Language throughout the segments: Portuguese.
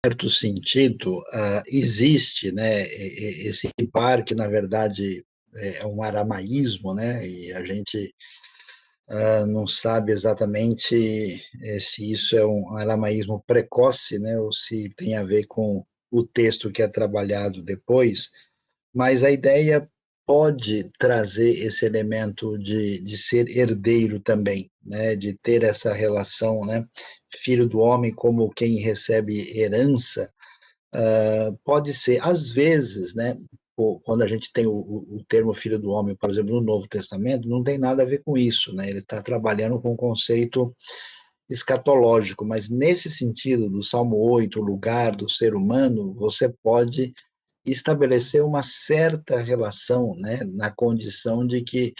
certo sentido, existe, né, esse par que, na verdade, é um aramaísmo, né, e a gente não sabe exatamente se isso é um aramaísmo precoce, né, ou se tem a ver com o texto que é trabalhado depois, mas a ideia pode trazer esse elemento de ser herdeiro também, né, de ter essa relação, né, filho do homem como quem recebe herança, pode ser, às vezes, né, quando a gente tem o termo filho do homem, por exemplo, no Novo Testamento, não tem nada a ver com isso, né, ele está trabalhando com o conceito escatológico, mas nesse sentido do Salmo 8, o lugar do ser humano, você pode estabelecer uma certa relação, né, na condição de que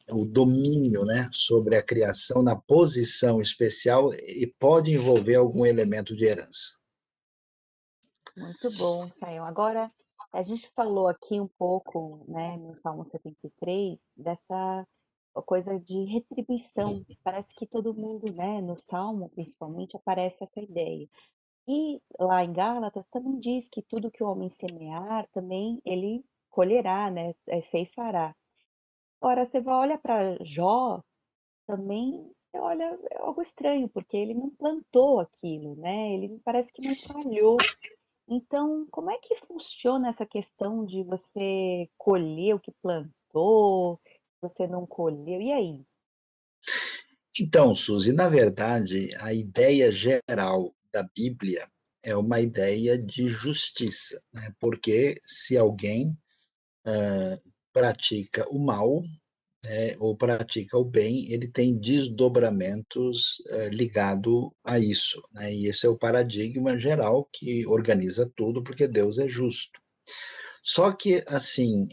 o domínio, né, sobre a criação na posição especial e pode envolver algum elemento de herança. Muito bom, Rafael. Agora, a gente falou aqui um pouco, né, no Salmo 73, dessa coisa de retribuição. Parece que todo mundo, né, no Salmo principalmente, aparece essa ideia. E lá em Gálatas também diz que tudo que o homem semear, também ele colherá, né, ceifará. Ora, você vai olha para Jó, também você olha, é algo estranho, porque ele não plantou aquilo, né, ele parece que não falhou. Então, como é que funciona essa questão de você colher o que plantou, você não colheu, e aí? Então, Suzy, na verdade, a ideia geral da Bíblia é uma ideia de justiça, né? Porque se alguém pratica o mal, ou pratica o bem, ele tem desdobramentos ligado a isso, né? E esse é o paradigma geral que organiza tudo, porque Deus é justo. Só que, assim,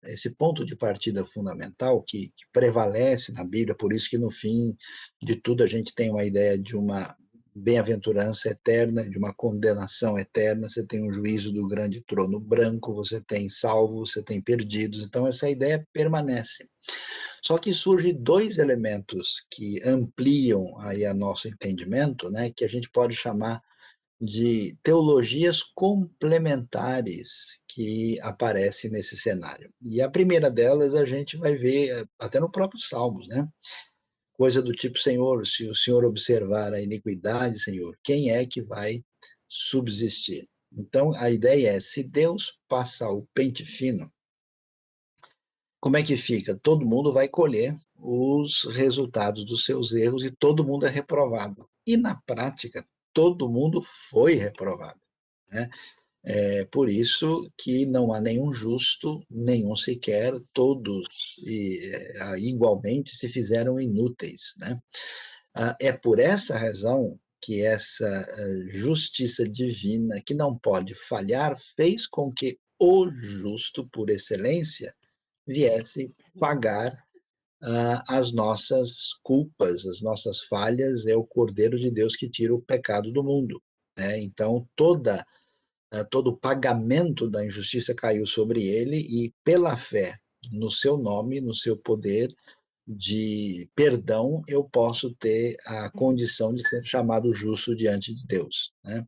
esse ponto de partida fundamental que prevalece na Bíblia, por isso que no fim de tudo a gente tem uma ideia de uma bem-aventurança eterna, de uma condenação eterna, você tem um juízo do grande trono branco, você tem salvos, você tem perdidos, então essa ideia permanece. Só que surgem dois elementos que ampliam aí a nosso entendimento, né, que a gente pode chamar de teologias complementares que aparecem nesse cenário. E a primeira delas a gente vai ver até no próprio Salmos, né? Coisa do tipo, Senhor, se o Senhor observar a iniquidade, Senhor, quem é que vai subsistir? Então, a ideia é, se Deus passar o pente fino, como é que fica? Todo mundo vai colher os resultados dos seus erros e todo mundo é reprovado. E na prática, todo mundo foi reprovado, né? É por isso que não há nenhum justo, nenhum sequer, todos igualmente se fizeram inúteis, né? É por essa razão que essa justiça divina, que não pode falhar, fez com que o justo, por excelência, viesse pagar as nossas culpas, as nossas falhas, é o Cordeiro de Deus que tira o pecado do mundo, né? Então, todo o pagamento da injustiça caiu sobre ele e, pela fé no seu nome, no seu poder de perdão, eu posso ter a condição de ser chamado justo diante de Deus, né?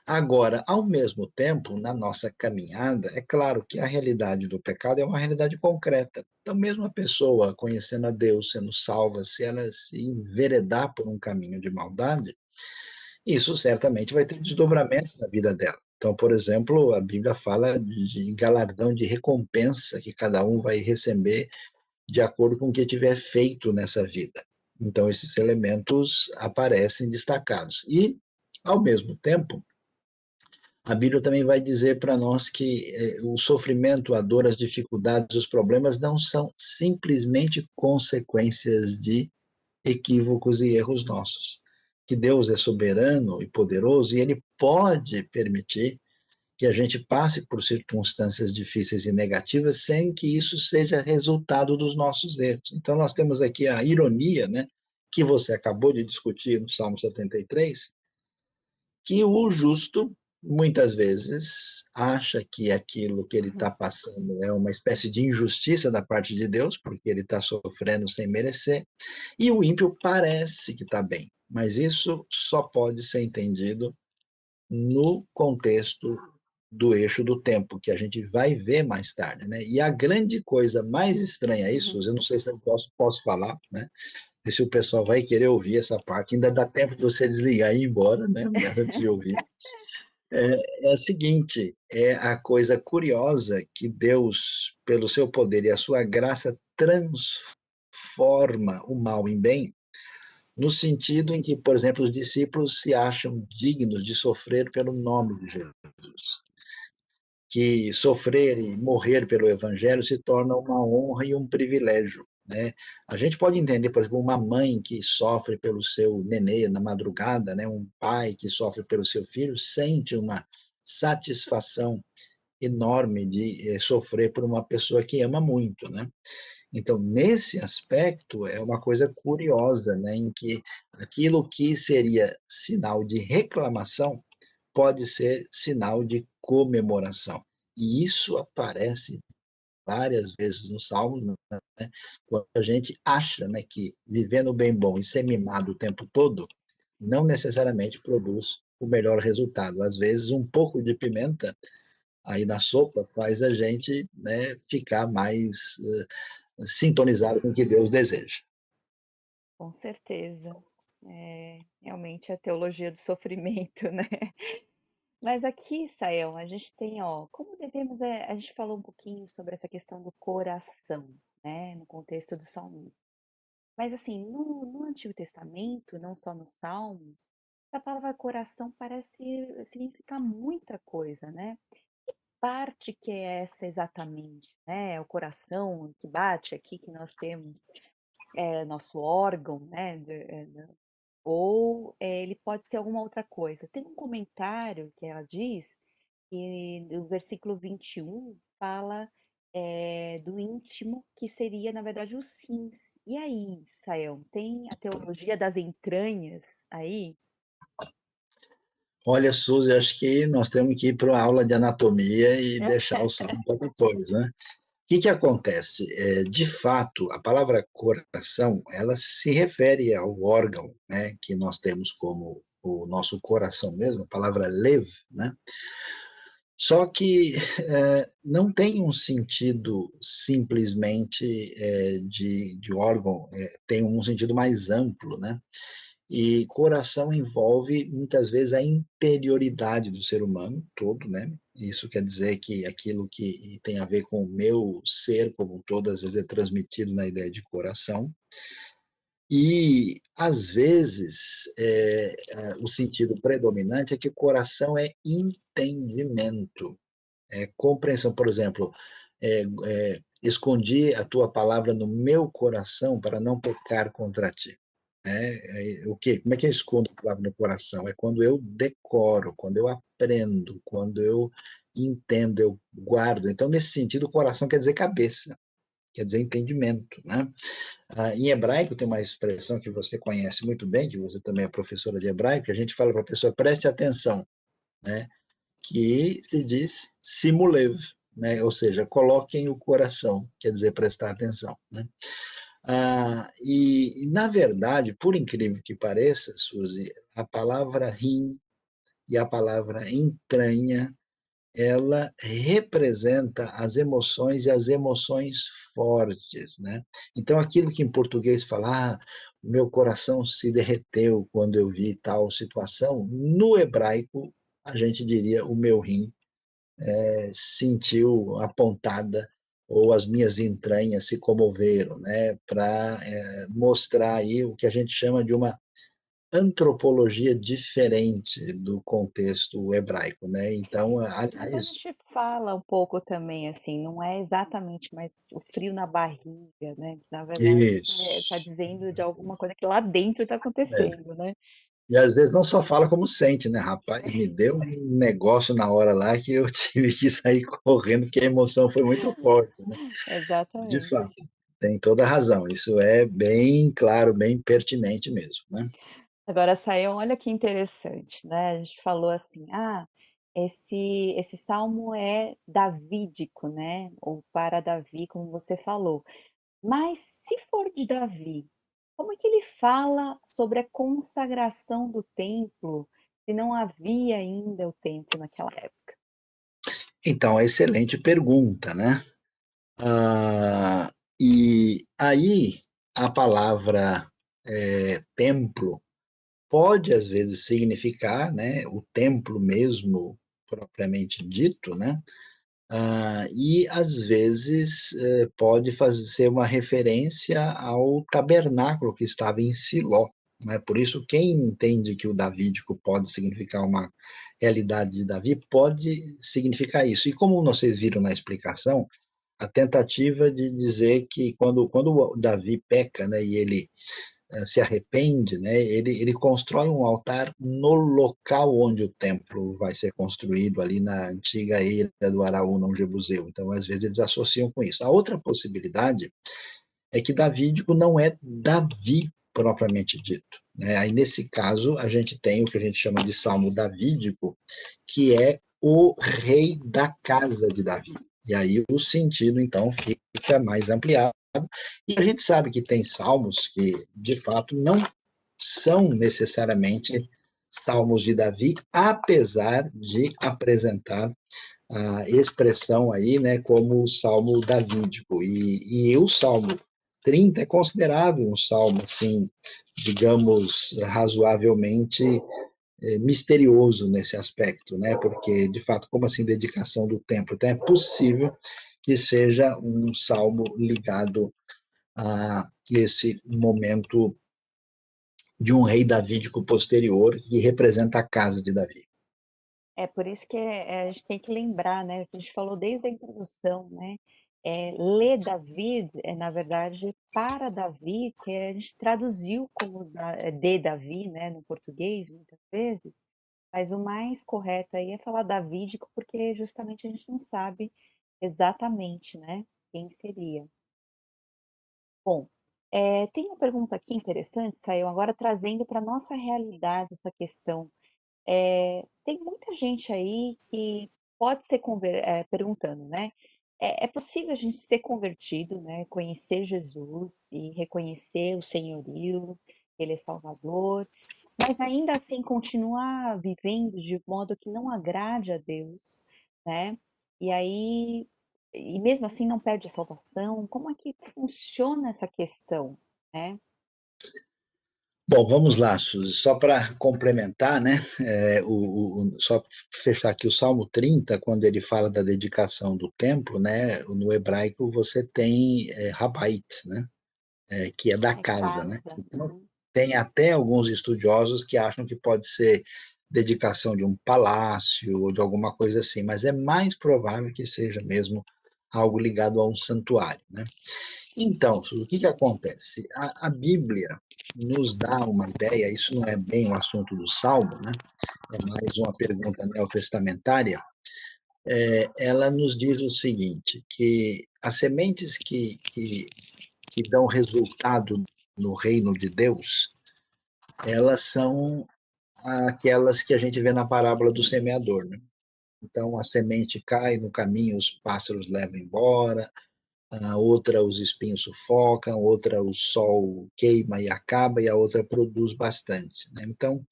Agora, ao mesmo tempo, na nossa caminhada, é claro que a realidade do pecado é uma realidade concreta. Então, mesmo a pessoa conhecendo a Deus, sendo salva, se ela se enveredar por um caminho de maldade, isso certamente vai ter desdobramentos na vida dela. Então, por exemplo, a Bíblia fala de galardão de recompensa que cada um vai receber de acordo com o que tiver feito nessa vida. Então, esses elementos aparecem destacados. E, ao mesmo tempo, a Bíblia também vai dizer para nós que o sofrimento, a dor, as dificuldades, os problemas não são simplesmente consequências de equívocos e erros nossos. Que Deus é soberano e poderoso e Ele pode permitir que a gente passe por circunstâncias difíceis e negativas sem que isso seja resultado dos nossos erros. Então, nós temos aqui a ironia, né, que você acabou de discutir no Salmo 73, que o justo muitas vezes acha que aquilo que ele está passando é uma espécie de injustiça da parte de Deus, porque ele está sofrendo sem merecer, e o ímpio parece que está bem, mas isso só pode ser entendido no contexto do eixo do tempo, que a gente vai ver mais tarde, né. E a grande coisa mais estranha a isso, Uhum. eu não sei se eu posso falar, né, e se o pessoal vai querer ouvir essa parte, ainda dá tempo de você desligar e ir embora, né, antes de ouvir. É a seguinte, é a coisa curiosa que Deus, pelo seu poder e a sua graça, transforma o mal em bem, no sentido em que, por exemplo, os discípulos se acham dignos de sofrer pelo nome de Jesus. Que sofrer e morrer pelo evangelho se torna uma honra e um privilégio, né. A gente pode entender, por exemplo, uma mãe que sofre pelo seu nenê na madrugada, né, um pai que sofre pelo seu filho, sente uma satisfação enorme de, sofrer por uma pessoa que ama muito, né. Então, nesse aspecto, é uma coisa curiosa, né, em que aquilo que seria sinal de reclamação pode ser sinal de comemoração. E isso aparece várias vezes nos Salmos, né, quando a gente acha, né, que viver no bem bom e ser mimado o tempo todo, não necessariamente produz o melhor resultado. Às vezes, um pouco de pimenta aí na sopa faz a gente, né, ficar mais, sintonizado com o que Deus deseja. Com certeza. Realmente a teologia do sofrimento, né. Mas aqui, Sayão, a gente tem, ó, como devemos, a gente falou um pouquinho sobre essa questão do coração, né, no contexto do salmista. Mas assim, no Antigo Testamento, não só nos Salmos, a palavra coração parece significar muita coisa, né. Parte que é essa exatamente, né, é o coração que bate aqui, que nós temos, nosso órgão, né, ou, ele pode ser alguma outra coisa. Tem um comentário que ela diz, que no versículo 21 fala, do íntimo, que seria, na verdade, os rins. E aí, Israel, tem a teologia das entranhas aí? Olha, Suzy, acho que nós temos que ir para uma aula de anatomia e deixar o salmo para depois, né. Que acontece? De fato, a palavra coração, ela se refere ao órgão, né, que nós temos como o nosso coração mesmo, a palavra lev, né. Só que, não tem um sentido simplesmente, de órgão, tem um sentido mais amplo, né. E coração envolve muitas vezes a interioridade do ser humano todo, né. Isso quer dizer que aquilo que tem a ver com o meu ser como um todo, às vezes é transmitido na ideia de coração. E, às vezes, o sentido predominante é que coração é entendimento, é compreensão. Por exemplo, escondi a tua palavra no meu coração para não pecar contra ti. O quê? Como é que eu escondo a palavra no coração? É quando eu decoro, quando eu aprendo, quando eu entendo, eu guardo. Então, nesse sentido, o coração quer dizer cabeça, quer dizer entendimento, né. Em hebraico tem uma expressão que você conhece muito bem, que você também é professora de hebraico, que a gente fala para a pessoa: "Preste atenção", né, que se diz "simulev", né, ou seja, coloquem o coração, quer dizer prestar atenção, né. Na verdade, por incrível que pareça, Suzy, a palavra rim e a palavra entranha, ela representa as emoções e as emoções fortes, né. Então aquilo que em português fala: "O meu coração se derreteu quando eu vi tal situação", no hebraico a gente diria: "O meu rim sentiu a pontada ou as minhas entranhas se comoveram", né, para mostrar aí o que a gente chama de uma antropologia diferente do contexto hebraico, né. Então, Mas a aliás, gente fala um pouco também, assim, não é exatamente mais o frio na barriga, né, que na verdade tá isso, dizendo de alguma coisa que lá dentro está é. acontecendo, né. E às vezes não só fala como sente, né, rapaz, me deu um negócio na hora lá que eu tive que sair correndo, porque a emoção foi muito forte, né. De Exatamente. fato, tem toda a razão, isso é bem claro, bem pertinente mesmo, né. Agora saiu, olha que interessante, né, a gente falou assim: "Ah, esse salmo é davídico, né, ou para Davi", como você falou. Mas se for de Davi, como é que ele fala sobre a consagração do templo, se não havia ainda o templo naquela época? Então, excelente pergunta, né. Ah, e aí a palavra, templo pode às vezes significar, né, o templo mesmo propriamente dito, né, e às vezes, pode fazer ser uma referência ao tabernáculo que estava em Siló, né, por isso quem entende que o davídico pode significar uma realidade de Davi, pode significar isso. E como vocês viram na explicação, a tentativa de dizer que quando o Davi peca, né, e ele se arrepende, né, ele constrói um altar no local onde o templo vai ser construído, ali na antiga eira do Araúna, um Jebuseu. Então, às vezes, eles associam com isso. A outra possibilidade é que davídico não é Davi propriamente dito, né? Aí, nesse caso, a gente tem o que a gente chama de salmo davídico, que é o rei da casa de Davi. E aí o sentido, então, fica mais ampliado. E a gente sabe que tem salmos que, de fato, não são necessariamente salmos de Davi, apesar de apresentar a expressão aí, né, como o salmo davídico. E o salmo 30 é considerado um salmo, assim, digamos, razoavelmente misterioso nesse aspecto, né? Porque, de fato, como assim dedicação do templo? Então, é possível que seja um salmo ligado a esse momento de um rei davídico posterior que representa a casa de Davi. É por isso que a gente tem que lembrar, né, que a gente falou desde a introdução, né, ler Davi é na verdade para Davi, que a gente traduziu como de Davi, né, no português muitas vezes, mas o mais correto aí é falar davídico, porque justamente a gente não sabe exatamente, né, quem seria. Bom, tem uma pergunta aqui interessante, saiu agora trazendo para nossa realidade essa questão. Tem muita gente aí que pode ser perguntando, né, é possível a gente ser convertido, né, conhecer Jesus e reconhecer o senhorio, ele é salvador, mas ainda assim continuar vivendo de modo que não agrade a Deus, né, e aí e mesmo assim não perde a salvação? Como é que funciona essa questão, né? Bom, vamos lá, Suzy, só para complementar, né, só fechar aqui o Salmo 30, quando ele fala da dedicação do templo, né, no hebraico você tem Habait, né, que é da É casa, né. casa. Então, tem até alguns estudiosos que acham que pode ser dedicação de um palácio ou de alguma coisa assim, mas é mais provável que seja mesmo algo ligado a um santuário, né. Então, o que que acontece? A Bíblia nos dá uma ideia, isso não é bem o assunto do Salmo, né, é mais uma pergunta neotestamentária, ela nos diz o seguinte, que as sementes que dão resultado no reino de Deus, elas são aquelas que a gente vê na parábola do semeador, né. Então a semente cai no caminho, os pássaros levam embora, a outra os espinhos sufocam, outra o sol queima e acaba, e a outra produz bastante, né. Então,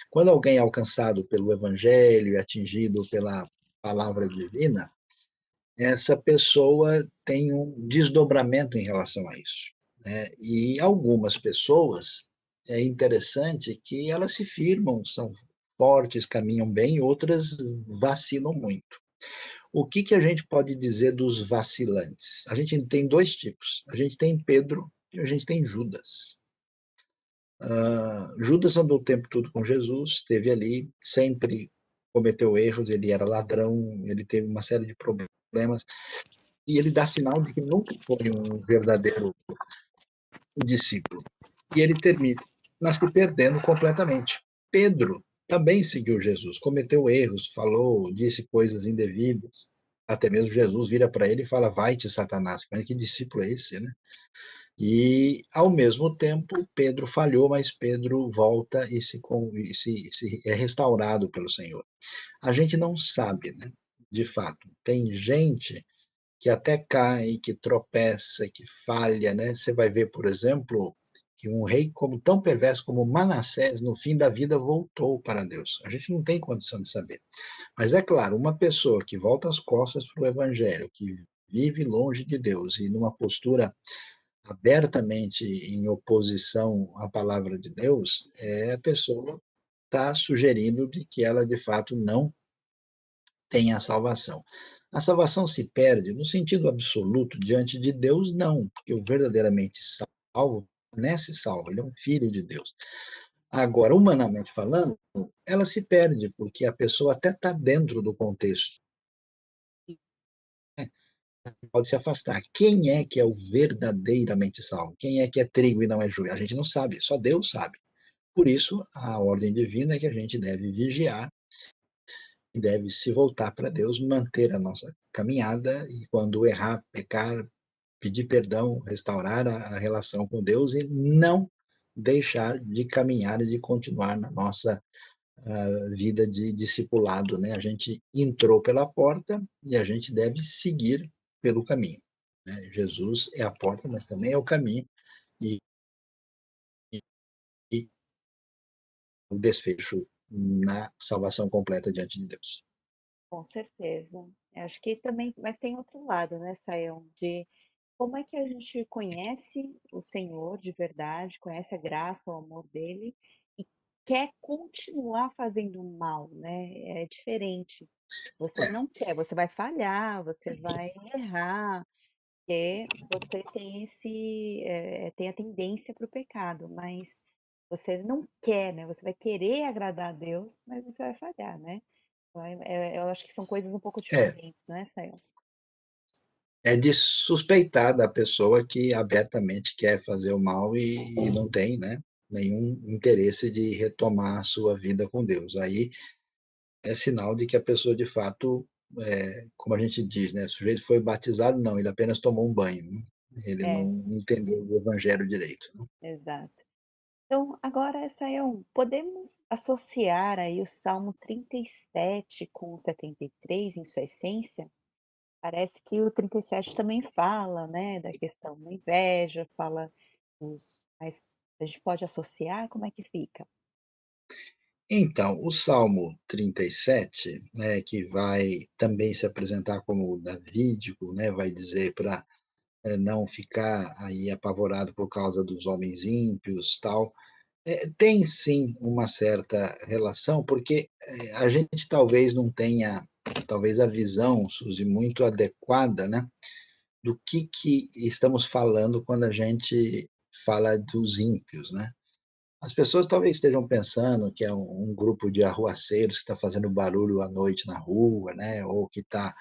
quando alguém é alcançado pelo evangelho e atingido pela palavra divina, essa pessoa tem um desdobramento em relação a isso, né. E algumas pessoas, é interessante que elas se firmam, são fortes, caminham bem, outras vacilam muito. O que que a gente pode dizer dos vacilantes? A gente tem 2 tipos, a gente tem Pedro e a gente tem Judas. Judas andou o tempo todo com Jesus, esteve ali, sempre cometeu erros, ele era ladrão, ele teve uma série de problemas, e ele dá sinal de que nunca foi um verdadeiro discípulo. E ele termina se perdendo completamente. Pedro também seguiu Jesus, cometeu erros, falou, disse coisas indevidas. Até mesmo Jesus vira para ele e fala: Vai-te, Satanás. Mas que discípulo é esse, né? E, ao mesmo tempo, Pedro falhou, mas Pedro volta e é restaurado pelo Senhor. A gente não sabe, né? De fato. Tem gente que até cai, que tropeça, que falha, né? Você vai ver, por exemplo, que um rei como tão perverso como Manassés, no fim da vida, voltou para Deus. A gente não tem condição de saber. Mas é claro, uma pessoa que volta as costas para o evangelho, que vive longe de Deus e numa postura abertamente em oposição à palavra de Deus, a pessoa está sugerindo de que ela de fato não tem a salvação. A salvação se perde no sentido absoluto diante de Deus, não, porque o verdadeiramente salvo permanece salvo, ele é um filho de Deus. Agora, humanamente falando, ela se perde, porque a pessoa até está dentro do contexto, né? Pode se afastar. Quem é que é o verdadeiramente salvo? Quem é que é trigo e não é joio? A gente não sabe, só Deus sabe. Por isso, a ordem divina é que a gente deve vigiar deve se voltar para Deus, manter a nossa caminhada e, quando errar, pecar, pedir perdão, restaurar a relação com Deus e não deixar de caminhar e de continuar na nossa vida de discipulado, né? A gente entrou pela porta e a gente deve seguir pelo caminho, né? Jesus é a porta, mas também é o caminho e, e o desfecho na salvação completa diante de Deus. Com certeza. Eu acho que também mas tem outro lado, né, Sayão, de como é que a gente conhece o Senhor de verdade, conhece a graça, o amor dele e quer continuar fazendo mal, né, é diferente. Você É, não quer, você vai falhar, você vai errar, porque você tem tem a tendência para o pecado, mas você não quer, né, você vai querer agradar a Deus, mas você vai falhar, né. Eu acho que são coisas um pouco é, diferentes, né, Sayão? é de suspeitar da pessoa que abertamente quer fazer o mal e não tem, né, nenhum interesse de retomar a sua vida com Deus. Aí é sinal de que a pessoa de fato, como a gente diz, né, o sujeito foi batizado, não, ele apenas tomou um banho, né, ele É, não entendeu o evangelho direito, né. exato. Então, agora, Sayão, podemos associar aí o Salmo 37 com o 73 em sua essência? Parece que o 37 também fala, né, da questão da inveja, fala mas a gente pode associar? Como é que fica? Então, o Salmo 37, né, que vai também se apresentar como davídico, né, vai dizer para não ficar aí apavorado por causa dos homens ímpios, tal. Tem sim uma certa relação, porque, a gente talvez não tenha, talvez a visão, Suzy, muito adequada, né, do que estamos falando quando a gente fala dos ímpios, né. As pessoas talvez estejam pensando que é um grupo de arruaceiros que está fazendo barulho à noite na rua, né, ou que está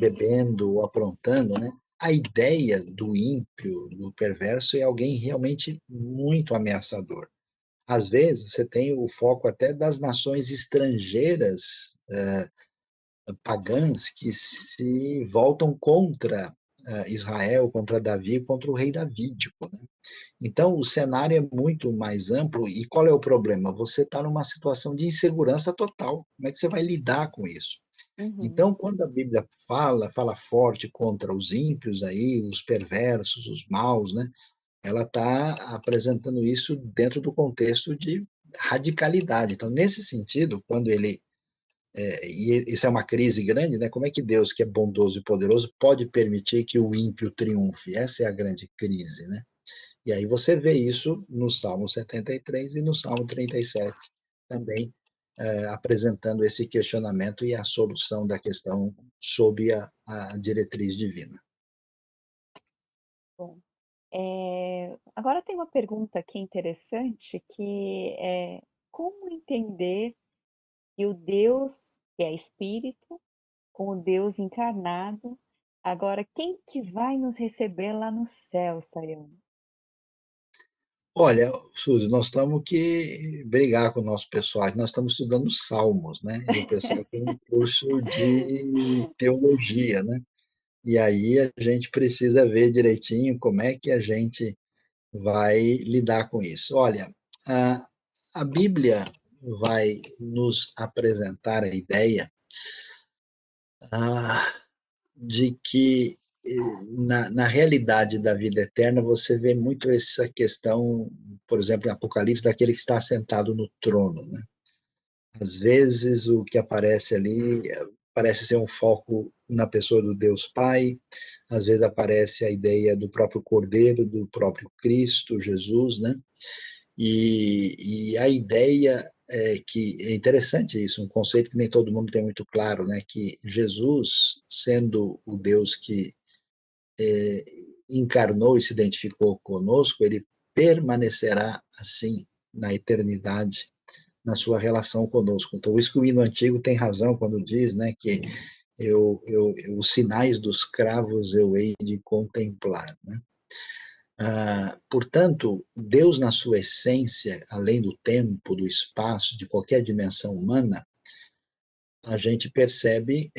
bebendo ou aprontando, né. A ideia do ímpio, do perverso, é alguém realmente muito ameaçador. Às vezes, você tem o foco até das nações estrangeiras, pagãs, que se voltam contra, Israel, contra Davi, contra o rei davídico, né. Então o cenário é muito mais amplo e qual é o problema? Você está numa situação de insegurança total, como é que você vai lidar com isso? Uhum, Então, quando a Bíblia fala forte contra os ímpios aí, os perversos, os maus, né, ela está apresentando isso dentro do contexto de radicalidade. Então, nesse sentido, quando ele e isso é uma crise grande, né? Como é que Deus, que é bondoso e poderoso, pode permitir que o ímpio triunfe? Essa é a grande crise, né? E aí você vê isso no Salmo 73 e no Salmo 37 também, apresentando esse questionamento e a solução da questão sob a diretriz divina. bom. Agora tem uma pergunta aqui interessante que é: como entender que o Deus que é espírito, com o Deus encarnado, agora quem que vai nos receber lá no céu, Sayão? Olha, Suzy, nós estamos que brigar com o nosso pessoal, nós estamos estudando Salmos, né, e o pessoal tem um curso de teologia, né, e aí a gente precisa ver direitinho como é que a gente vai lidar com isso. Olha, a a Bíblia vai nos apresentar a ideia, de que na realidade da vida eterna, você vê muito essa questão, por exemplo, em Apocalipse, daquele que está sentado no trono, né? Às vezes, o que aparece ali parece ser um foco na pessoa do Deus Pai, às vezes aparece a ideia do próprio Cordeiro, do próprio Cristo, Jesus, né? E a ideia é que é interessante isso, um conceito que nem todo mundo tem muito claro, né? Que Jesus, sendo o Deus que encarnou e se identificou conosco, ele permanecerá assim na eternidade, na sua relação conosco. Então, isso que o hino antigo tem razão quando diz, né, que os sinais dos cravos eu hei de contemplar, né? Portanto, Deus, na sua essência, além do tempo, do espaço, de qualquer dimensão humana, a gente percebe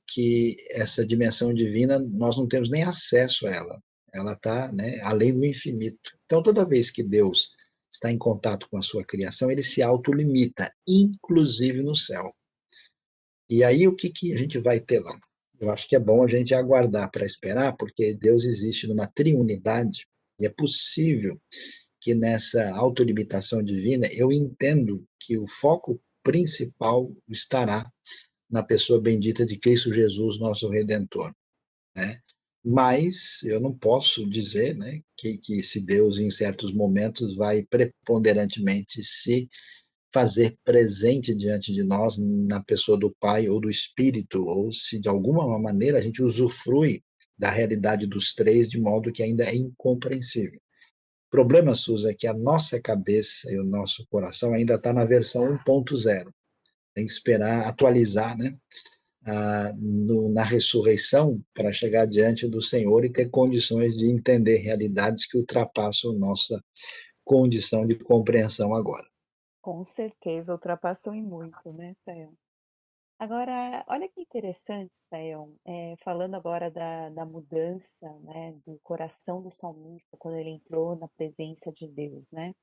que essa dimensão divina, nós não temos nem acesso a ela. Ela está, né, além do infinito. Então, toda vez que Deus está em contato com a sua criação, ele se autolimita, inclusive no céu. E aí, o que, que a gente vai ter lá? Eu acho que é bom a gente aguardar para esperar, porque Deus existe numa triunidade, e é possível que nessa autolimitação divina, eu entendo que o foco principal estará na pessoa bendita de Cristo Jesus, nosso Redentor, né? Mas eu não posso dizer, né, que esse Deus, em certos momentos, vai preponderantemente se fazer presente diante de nós na pessoa do Pai ou do Espírito, ou se de alguma maneira a gente usufrui da realidade dos três de modo que ainda é incompreensível. O problema, Suza, é que a nossa cabeça e o nosso coração ainda está na versão 1.0. Tem que esperar atualizar, né? Na ressurreição para chegar diante do Senhor e ter condições de entender realidades que ultrapassam nossa condição de compreensão agora. Com certeza, ultrapassou em muito, né, Sayão? Agora, olha que interessante, Sayão, falando agora da mudança, né, do coração do salmista quando ele entrou na presença de Deus, né?